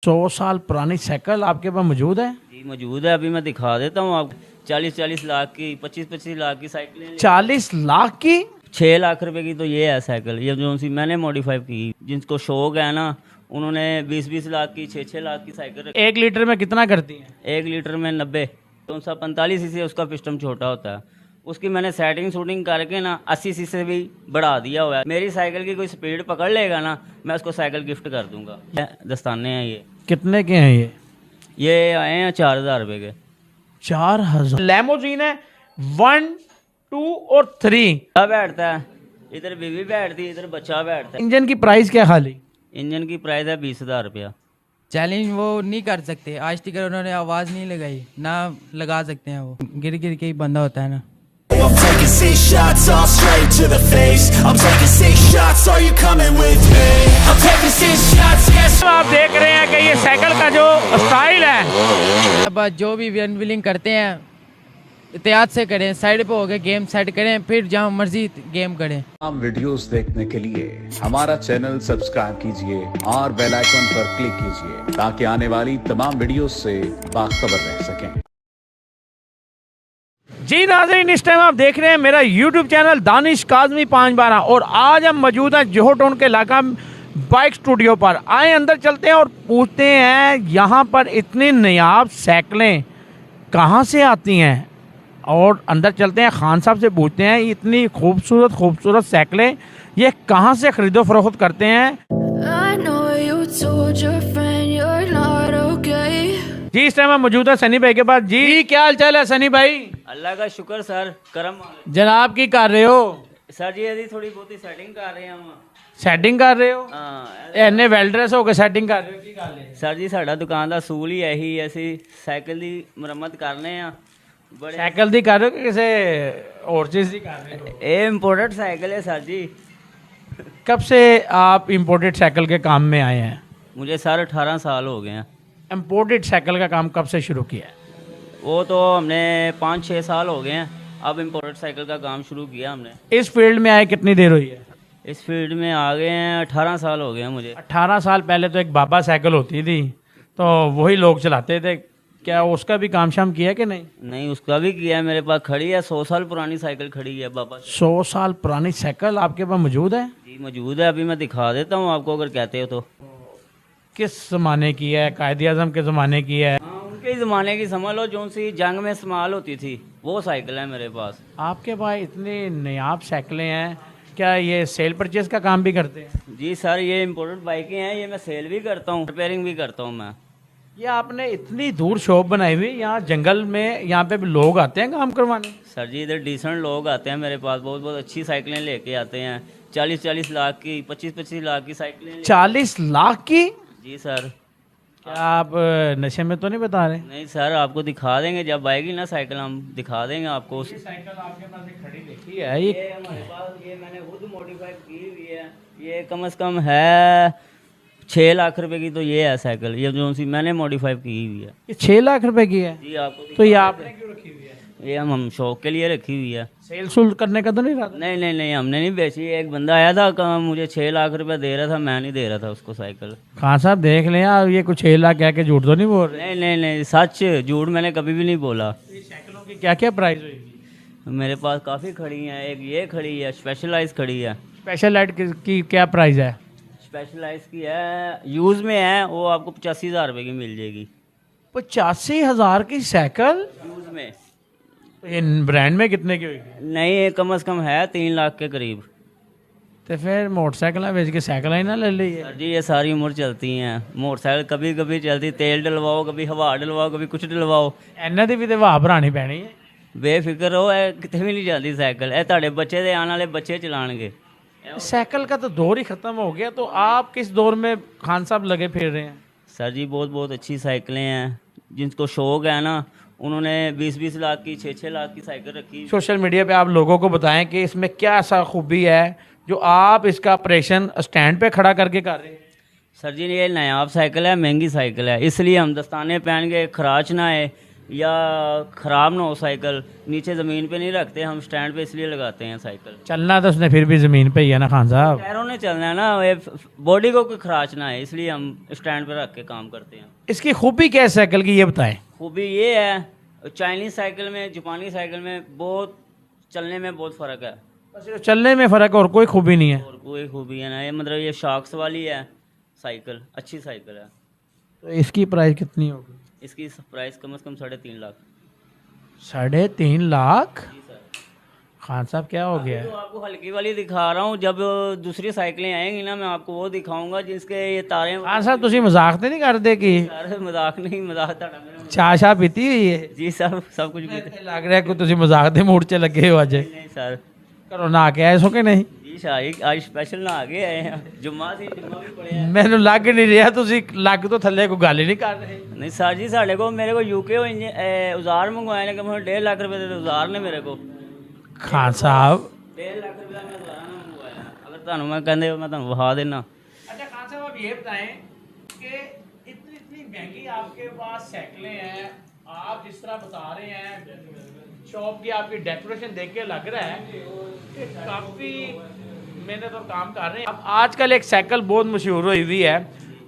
100 साल पुरानी साइकिल आपके पास मौजूद है? जी मौजूद है, अभी मैं दिखा देता हूँ आपको। 40-40 लाख की, 25-25 लाख की साइकिलें। 40 लाख की? 6 लाख रुपए की तो ये है साइकिल, ये जो सी मैंने मॉडिफाई की। जिनको शौक है ना, उन्होंने 20-20 लाख की, 6-6 लाख की साइकिल रखी। 1 लीटर में कितना करती है? 1 लीटर में 90। तो 45 सीसी उसका पिस्टन छोटा होता है। उसकी मैंने सेटिंग शूटिंग करके ना 80 सीसी से भी बढ़ा दिया हुआ है। मेरी साइकिल की कोई स्पीड पकड़ लेगा ना, मैं उसको साइकिल गिफ्ट कर दूंगा। दस्ताने हैं ये। कितने के हैं ये आए हैं 4,000 रुपए के। 4000। लैमोजीन है 1, 2 और 3। बच्चा बैठता है इधर, बीवी बैठती है इधर, बच्चा बैठता है। इंजन की प्राइस क्या खाली? इंजन की प्राइस है 20,000 रुपया। चैलेंज वो नहीं कर सकते, आज तक उन्होंने आवाज़ नहीं लगाई, ना लगा सकते हैं। वो गिर गिर के ही बंदा होता है ना। I'm taking 6 shots all straight to the face. I'm taking 6 shots, are you coming with me? I'm taking 6 shots, yes. आप देख रहे हैं कि ये साइकिल का जो स्टाइल है, अब जो भी अनविलिंग करते हैं एहतियात से करें, साइड पे हो गए गेम सेट करें, फिर जहाँ मर्जी गेम करें। तमाम वीडियोस देखने के लिए हमारा चैनल सब्सक्राइब कीजिए और बेल आइकन पर क्लिक कीजिए ताकि आने वाली तमाम वीडियोस से बाखबर रह सकें। जी नाज़रीन, इस टाइम आप देख रहे हैं मेरा यूट्यूब चैनल दानिश काज़मी 512 और आज हम मौजूद हैं जोहर टाउन के इलाका बाइक स्टूडियो पर। आए अंदर चलते हैं और पूछते हैं यहाँ पर इतनी नायाब साइकिलें कहाँ से आती हैं। और अंदर चलते हैं, खान साहब से पूछते हैं इतनी खूबसूरत साइकिलें ये कहाँ से खरीदो फरोख्त करते हैं। I know you told your friend you're not okay. जी इस टाइम हम मौजूद है सनी भाई के पास। जी क्या हाल चाल है सनी भाई? अल्लाह का शुक्र सर, करम। जनाब की कर रहे हो? सर जी यदि थोड़ी बहुत सेटिंग कर रहे हैं हम। ਸੈਟਿੰਗ ਕਰ ਰਹੇ ਹੋ? ਐਨੇ ਵੈਲਡਰੈਸ ਹੋ ਕੇ ਸੈਟਿੰਗ ਕਰ ਰਹੇ ਹੋ, ਕੀ ਗੱਲ ਹੈ? ਸਰ ਜੀ ਸਾਡਾ ਦੁਕਾਨ ਦਾ ਅਸੂਲ ਹੀ ਇਹੀ ਹੈ, ਅਸੀਂ ਸਾਈਕਲ ਦੀ ਮੁਰੰਮਤ ਕਰਨੇ ਆ। ਬੜੇ ਸਾਈਕਲ ਦੀ ਕਰ ਰਹੇ ਹੋ ਕਿ ਕਿਸੇ और चीज़ की कर रहे हो? ਇਹ ਇੰਪੋਰਟਡ ਸਾਈਕਲ है सर जी। कब से आप इम्पोर्टेड साइकिल के काम में आए हैं? मुझे सर 18 साल हो गए हैं। इम्पोर्टेड साइकिल का काम कब से शुरू किया है? वो तो हमने 5-6 साल हो गए हैं, अब इम्पोर्टेड साइकिल का काम शुरू किया हमने। इस फील्ड में आए कितनी देर हुई है? इस फील्ड में आ गए हैं 18 साल हो गए हैं मुझे। 18 साल पहले तो एक बाबा साइकिल होती थी तो वही लोग चलाते थे, क्या उसका भी काम शाम किया कि नहीं? नहीं, उसका भी किया है, मेरे पास खड़ी है। 100 साल पुरानी साइकिल खड़ी है बाबा। 100 साल पुरानी साइकिल आपके पास मौजूद है? जी मौजूद है, अभी मैं दिखा देता हूँ आपको अगर कहते हो तो। किस ज़माने की है? कायदे आज़म के ज़माने की है? हाँ, उनके ज़माने की समझ लो, जो सी जंग में इस्तेमाल होती थी वो साइकिल है मेरे पास। आपके पास इतनी नायाब साइकिलें हैं, क्या ये सेल परचेज का काम भी करते हैं? जी सर, ये इम्पोर्टेड बाइकें हैं, ये मैं सेल भी करता हूँ, रिपेयरिंग भी करता हूँ मैं। ये आपने इतनी दूर शॉप बनाई हुई, यहाँ जंगल में, यहाँ पे भी लोग आते हैं काम करवाने? सर जी इधर डिसेंट लोग आते हैं मेरे पास, बहुत बहुत अच्छी साइकिलें लेके आते हैं। 40-40 लाख की, 25-25 लाख की साइकिलें। 40 लाख की? जी सर। क्या आप नशे में तो नहीं बता रहे? नहीं सर, आपको दिखा देंगे जब आएगी ना साइकिल, हम दिखा देंगे आपको। ये साइकिल आपके पास एक खड़ी देखी है, ये हमारे पास, ये मैंने खुद मॉडिफाई की हुई है। ये कम से कम है 6 लाख रुपए की तो ये है साइकिल, ये जो सी मैंने मॉडिफाई की हुई है। ये 6 लाख रुपए की है? जी आपको तो ये आपने क्यों रखी हुई है? ये हम शौक के लिए रखी हुई है। सेल सुल करने का तो नहीं रहा? नहीं नहीं नहीं, हमने नहीं बेची। एक बंदा आया था, कहा मुझे 6 लाख रुपए दे रहा था, मैं नहीं दे रहा था उसको साइकिल। खान साहब देख लें आप, ये कुछ 6 लाख कह के झूठ तो नहीं बोल रहे? नहीं नहीं नहीं, सच, झूठ मैंने कभी भी नहीं बोला। ये साइकिलों की क्या क्या प्राइस होगी? मेरे पास काफ़ी खड़ी हैं, एक ये खड़ी है, स्पेशलाइज खड़ी है। स्पेशल लाइट की क्या प्राइस है? स्पेशलाइज की है, यूज़ में है, वो आपको 85,000 रुपये की मिल जाएगी। 85,000 की साइकिल यूज़ में? तो ये ब्रांड में कितने की होगी? नहीं, ये कम से कम है 3 लाख के करीब। तो फिर मोटरसाइकिल बेच के साइकिल ही ना ले लीजिए। सर जी ये सारी उम्र चलती हैं मोटरसाइकिल, कभी कभी चलती, तेल डलवाओ, कभी हवा डलवाओ, कभी कुछ डलवाओ। ਇਹਨਾਂ ਦੀ ਵੀ ਤੇ ਵਾਹ ਭਰਾਣੀ ਪੈਣੀ ਹੈ। बेफिक्र हो, कितने भी नहीं चलती साइकिल, ये ਤੁਹਾਡੇ ਬੱਚੇ ਦੇ ਆਉਣ ਵਾਲੇ ਬੱਚੇ ਚਲਾਣਗੇ। साइकिल का तो दौर ही ख़त्म हो गया, तो आप किस दौर में खान साहब लगे फिर रहे हैं? सर जी बहुत बहुत अच्छी साइकिलें हैं, जिनको शौक है ना, उन्होंने 20-20 लाख की, 6-6 लाख की साइकिल रखी। सोशल मीडिया पे आप लोगों को बताएं कि इसमें क्या ऐसा खूबी है जो आप इसका ऑपरेशन स्टैंड पे खड़ा करके कर रहे हैं? सर जी ये नायाब साइकिल है, महंगी साइकिल है, इसलिए हम दस्ताने पहन के खराच ना आए, या ख़राब ना हो साइकिल, नीचे ज़मीन पे नहीं रखते हम, स्टैंड पे इसलिए लगाते हैं साइकिल। चलना तो उसने फिर भी ज़मीन पे ही है ना खान साहब। पैरों ने चलना है ना, ये बॉडी को कोई खराच ना है, इसलिए हम स्टैंड पे रख के काम करते हैं। इसकी खूबी क्या है साइकिल की, ये बताएं। खूबी ये है, चाइनीज़ साइकिल में जापानी साइकिल में बहुत चलने में बहुत फ़र्क है, सिर्फ चलने में फ़र्क है और कोई खूबी नहीं है। और कोई खूबी है ना, ये मतलब ये शॉक्स वाली है साइकिल, अच्छी साइकिल है। तो इसकी प्राइस कितनी होगी? इसकी प्राइस कम से कम 3.5 लाख। 3.5 लाख? जी सर। खान साहब क्या हो गया तो है? आपको हल्की वाली दिखा रहा हूँ, जब दूसरी साइकिलें आएंगी ना मैं आपको वो दिखाऊंगा जिसके ये तारे। खान साहब तुसी मजाक तो नहीं करते कि सर मजाक नहीं, मजाक ਤੁਹਾਡਾ मेरा चाह शाह पीती हुई है? जी सर, सब कुछ भी लग रहा है कि तुसी मजाक दे मूड च लगे हो अज। नहीं सर घरों ना के आए सो कि नहीं? जी शाही आज स्पेशल ना आगे आए हैं, जुम्मा सी जुम्मा भी पड़े हैं। मैनू लग नहीं रहा तुसी लग तो थल्ले कोई गल ही नहीं कर रहे। नहीं सर जी, साढ़े को मेरे को यूके औजार मंगवाए ने, कम 1.5 लाख रुपए दे औजार ने मेरे को। खान साहब 1.5 लाख रुपए मैं औजार ने मंगवाया, अगर ਤੁਹਾਨੂੰ मैं कहंदे मैं ਤੁਹਾਨੂੰ वहा देना। अच्छा खान साहब आप ये बताएं कि इतनी इतनी महंगी आपके पास साइकिलें हैं, आप जिस तरह बता रहे हैं शॉप की आपकी डेकोरेशन देख के लग रहा है कि काफ़ी मेहनत और काम कर रहे हैं। अब आजकल एक साइकिल बहुत मशहूर हुई हुई है,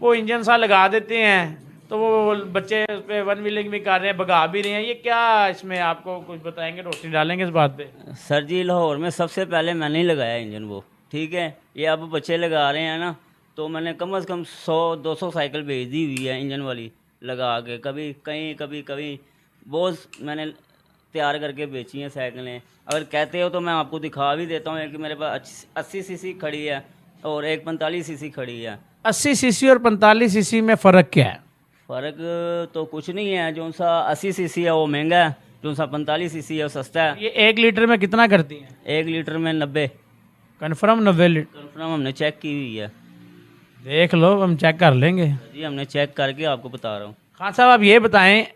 वो इंजन सा लगा देते हैं तो वो बच्चे उस पर वन व्हीलिंग भी कर रहे हैं, भगा भी रहे हैं, ये क्या इसमें आपको कुछ बताएंगे, रोशनी डालेंगे इस बात पे? सर जी लाहौर में सबसे पहले मैंने ही लगाया इंजन वो, ठीक है। ये अब बच्चे लगा रहे हैं ना, तो मैंने कम से कम 100-200 साइकिल भेज दी हुई है इंजन वाली लगा के, कभी कहीं कभी कभी बहुत मैंने तैयार करके बेची हैं साइकिलें। अगर कहते हो तो मैं आपको दिखा भी देता हूँ कि मेरे पास 80 सीसी खड़ी है और एक 45 सीसी खड़ी है। 80 सीसी और 45 सीसी में फ़र्क क्या है? फ़र्क तो कुछ नहीं है, जो सा 80 सीसी है वो महंगा है, जो सा 45 सीसी है वो सस्ता है। ये 1 लीटर में कितना करती हैं? 1 लीटर में 90। Confirm 90 litre? कन्फर्म हमने चेक की हुई है देख लो, हम चेक कर लेंगे जी, हमने चेक करके आपको बता रहा हूँ। खान साहब आप ये बताएं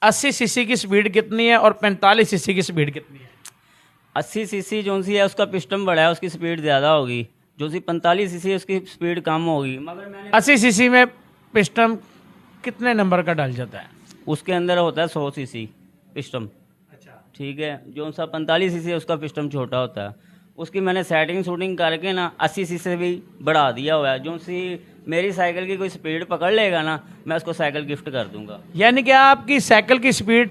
80 सीसी की स्पीड कितनी है और 45 सीसी की स्पीड कितनी है? 80 सीसी जो सी है उसका पिस्टन बड़ा है, उसकी स्पीड ज़्यादा होगी, जो सी 45 सीसी है उसकी स्पीड कम होगी। मगर मैंने 80 सीसी में पिस्टन कितने नंबर का डाल जाता है? उसके अंदर होता है 100 सीसी पिस्टन, अच्छा, ठीक है। जो सा 45 सीसी है उसका पिस्टन छोटा होता है, उसकी मैंने सेटिंग शूटिंग करके ना 80 सीसी से भी बढ़ा दिया हुआ है। जो सी मेरी साइकिल की कोई स्पीड पकड़ लेगा ना, मैं उसको साइकिल गिफ्ट कर दूंगा। यानी कि आपकी साइकिल की स्पीड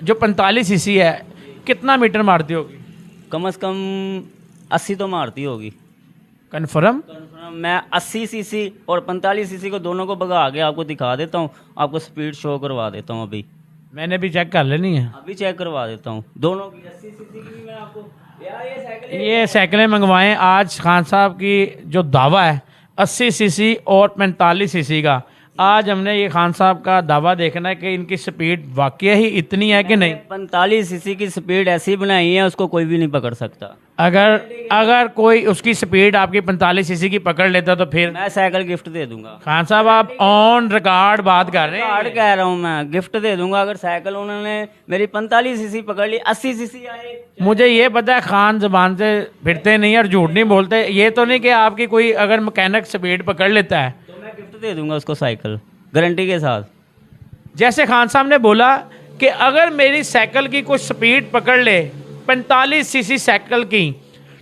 जो 45 सीसी है कितना मीटर मारती होगी? कम से कम 80 तो मारती होगी। कन्फर्म? कन्फर्म। मैं 80 सीसी और 45 सीसी को दोनों को भगा के आपको दिखा देता हूँ, आपको स्पीड शो करवा देता हूँ। अभी मैंने भी चेक कर लेनी है, अभी चेक करवा देता हूँ दोनों की। 80 सीसी की भी मैं आपको यार ये साइकिलें मंगवाएं आज। खान साहब की जो दावा है 80 सीसी और 45 सीसी का, आज हमने ये खान साहब का दावा देखना है कि इनकी स्पीड वाकई ही इतनी है कि नहीं। 45 सीसी की स्पीड ऐसी बनाई है उसको कोई भी नहीं पकड़ सकता। अगर कोई उसकी स्पीड आपकी 45 सीसी की पकड़ लेता तो फिर मैं साइकिल गिफ्ट दे दूंगा। खान साहब आप ऑन रिकॉर्ड बात कर रहे कार्ड हैं। कह रहा हूँ, मैं गिफ्ट दे दूंगा अगर साइकिल उन्होंने मेरी 45 सीसी पकड़ ली। 80 सीसी आए, मुझे ये पता है खान जबान से फिरते नहीं और झूठ नहीं बोलते। ये तो नहीं कि आपकी कोई अगर मैकेनिक स्पीड पकड़ लेता है तो मैं गिफ्ट दे दूंगा उसको साइकिल गारंटी के साथ। जैसे खान साहब ने बोला कि अगर मेरी साइकिल की कोई स्पीड पकड़ ले 45 सीसी साइकिल की,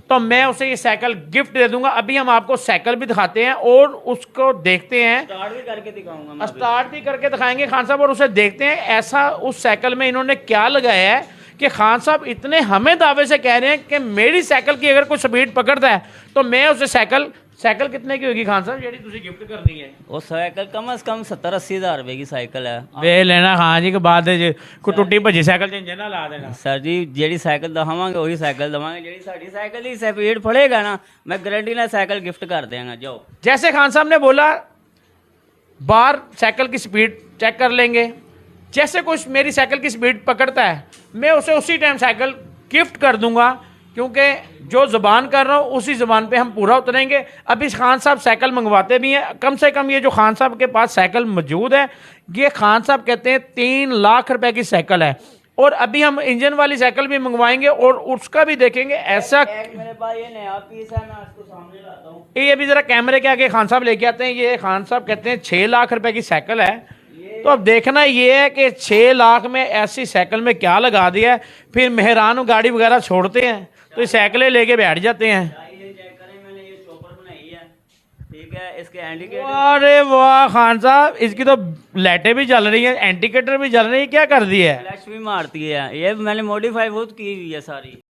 तो मैं उसे ये साइकिल गिफ्ट दे दूंगा। अभी हम आपको साइकिल भी दिखाते हैं और उसको देखते हैं, स्टार्ट भी करके दिखाऊंगा मैं अभी। स्टार्ट भी करके दिखाएंगे खान साहब, और उसे देखते हैं ऐसा उस साइकिल में इन्होंने क्या लगाया है कि खान साहब इतने हमें दावे से कह रहे हैं कि मेरी साइकिल की अगर कोई स्पीड पकड़ता है तो मैं उसे साइकिल कितने की होगी खान साहब जी तुझे गिफ्ट करनी है? वो साइकिल कम से कम 70-80 हज़ार रुपए की साइकिल है। वे लेना खान जी के बाद कोई टुट्टी भजी साइकिल च इंजन ना ला देना। सर जी जेड़ी साइकिल दवावांगे वही साइकिल दवांगे, जेड़ी साडी साइकिल की स्पीड फड़ेगा ना मैं गारंटी ना साइकिल गिफ्ट कर देंगे। जाओ। जैसे खान साहब ने बोला बार साइकिल की स्पीड चेक कर लेंगे, जैसे कुछ मेरी साइकिल की स्पीड पकड़ता है मैं उसे उसी टाइम साइकिल गिफ्ट कर दूंगा, क्योंकि जो ज़बान कर रहा हूँ उसी ज़बान पे हम पूरा उतरेंगे। अभी खान साहब साइकिल मंगवाते भी हैं, कम से कम ये जो खान साहब के पास साइकिल मौजूद है ये खान साहब कहते हैं 3 लाख रुपए की साइकिल है, और अभी हम इंजन वाली साइकिल भी मंगवाएंगे और उसका भी देखेंगे। ऐसा मेरे पास ये नया पीस है, मैं आपको सामने लाता हूँ। ये अभी ज़रा कैमरे के आगे खान साहब लेके आते हैं। ये खान साहब कहते हैं 6 लाख रुपए की साइकिल है। ये तो अब देखना ये है कि 6 लाख में ऐसी साइकिल में क्या लगा दिया है। फिर मेहरान गाड़ी वगैरह छोड़ते हैं तो ये साइकिलें लेके बैठ जाते हैं। ये चेक करें, मैंने ये चॉपर बनाई है, ठीक है, इसके इंडिकेटर अरे वाह खान साहब, इसकी तो लाइटें भी जल रही हैं, इंडिकेटर भी जल रही है, क्या कर दिया है? फ्लैश भी मारती है। ये मैंने मॉडिफाई बहुत की हुई है सारी।